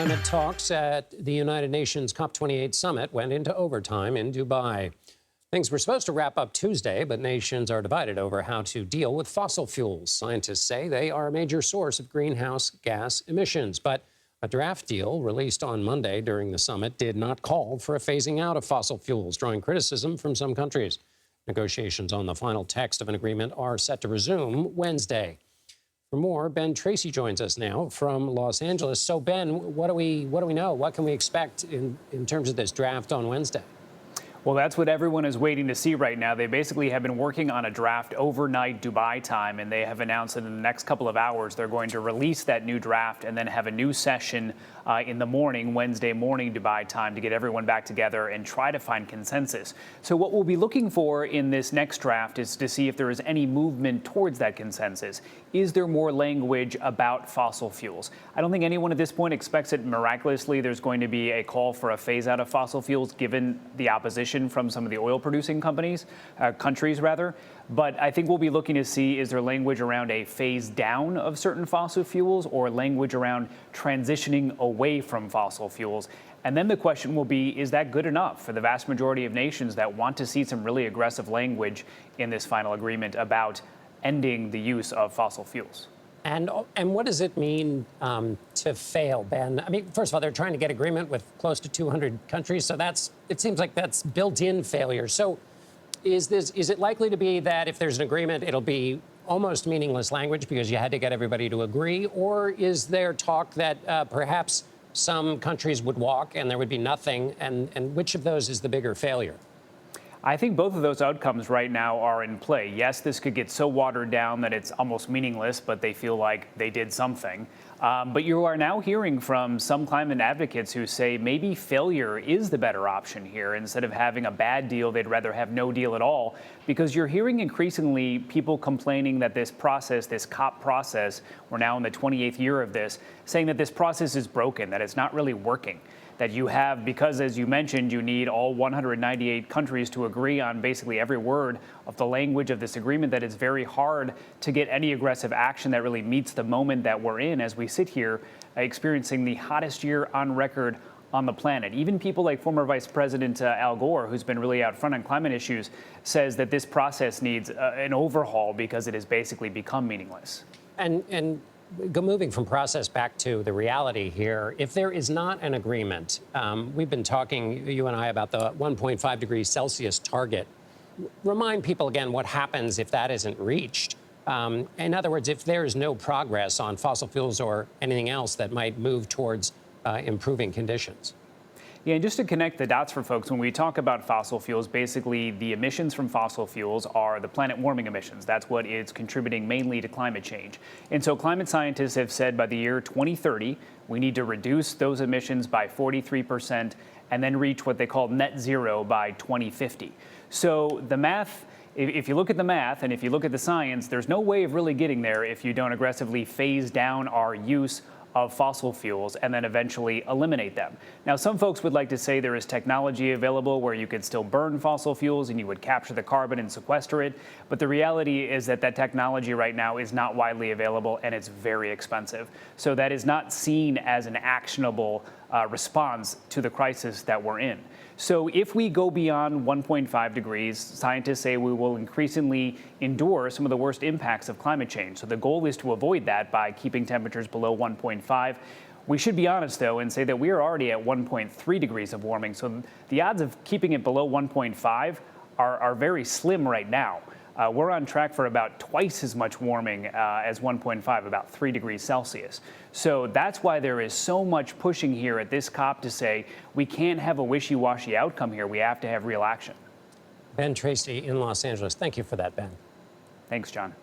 Climate talks at the United Nations COP28 summit went into overtime in Dubai. Things were supposed to wrap up Tuesday, but nations are divided over how to deal with fossil fuels. Scientists say they are a major source of greenhouse gas emissions, but a draft deal released on Monday during the summit did not call for a phasing out of fossil fuels, drawing criticism from some countries. Negotiations on the final text of an agreement are set to resume Wednesday. For more, Ben Tracy joins us now from Los Angeles. So, Ben, what do we know? What can we expect in terms of this draft on Wednesday? Well, that's what everyone is waiting to see right now. They basically have been working on a draft overnight Dubai time, and they have announced that in the next couple of hours they're going to release that new draft and then have a new session in the morning, Wednesday morning Dubai time, to get everyone back together and try to find consensus. So what we'll be looking for in this next draft is to see if there is any movement towards that consensus. Is there more language about fossil fuels? I don't think anyone at this point expects it miraculously. There's going to be a call for a phase out of fossil fuels given the opposition from some of the oil producing countries. But I think we'll be looking to see, is there language around a phase down of certain fossil fuels or language around transitioning away from fossil fuels? And then the question will be, is that good enough for the vast majority of nations that want to see some really aggressive language in this final agreement about ending the use of fossil fuels? And what does it mean to fail, Ben? I mean, first of all, they're trying to get agreement with close to 200 countries, so it seems like that's built-in failure. So is it likely to be that if there's an agreement, it'll be almost meaningless language because you had to get everybody to agree? Or is there talk that perhaps some countries would walk and there would be nothing? And which of those is the bigger failure? I think both of those outcomes right now are in play. Yes, this could get so watered down that it's almost meaningless, but they feel like they did something. But you are now hearing from some climate advocates who say maybe failure is the better option here. Instead of having a bad deal, they'd rather have no deal at all, because you're hearing increasingly people complaining that this process, this COP process, we're now in the 28th year of this, saying that this process is broken, that it's not really working. That you have, because as you mentioned, you need all 198 countries to agree on basically every word of the language of this agreement, that it's very hard to get any aggressive action that really meets the moment that we're in as we sit here experiencing the hottest year on record on the planet. Even people like former Vice President Al Gore, who's been really out front on climate issues, says that this process needs an overhaul because it has basically become meaningless. And moving from process back to the reality here, if there is not an agreement, we've been talking, you and I, about the 1.5 degrees Celsius target. Remind people again what happens if that isn't reached. In other words, if there is no progress on fossil fuels or anything else that might move towards improving conditions. Yeah, and just to connect the dots for folks, when we talk about fossil fuels, basically the emissions from fossil fuels are the planet warming emissions. That's what is contributing mainly to climate change. And so climate scientists have said by the year 2030, we need to reduce those emissions by 43% and then reach what they call net zero by 2050. So the math, if you look at the math and if you look at the science, there's no way of really getting there if you don't aggressively phase down our use of fossil fuels and then eventually eliminate them. Now, some folks would like to say there is technology available where you could still burn fossil fuels and you would capture the carbon and sequester it. But the reality is that that technology right now is not widely available and it's very expensive. So that is not seen as an actionable response to the crisis that we're in. So if we go beyond 1.5 degrees, scientists say we will increasingly endure some of the worst impacts of climate change. So the goal is to avoid that by keeping temperatures below 1.5. We should be honest, though, and say that we are already at 1.3 degrees of warming. So the odds of keeping it below 1.5 are very slim right now. We're on track for about twice as much warming as 1.5, about 3 degrees Celsius. So that's why there is so much pushing here at this COP to say we can't have a wishy-washy outcome here. We have to have real action. Ben Tracy in Los Angeles. Thank you for that, Ben. Thanks, John.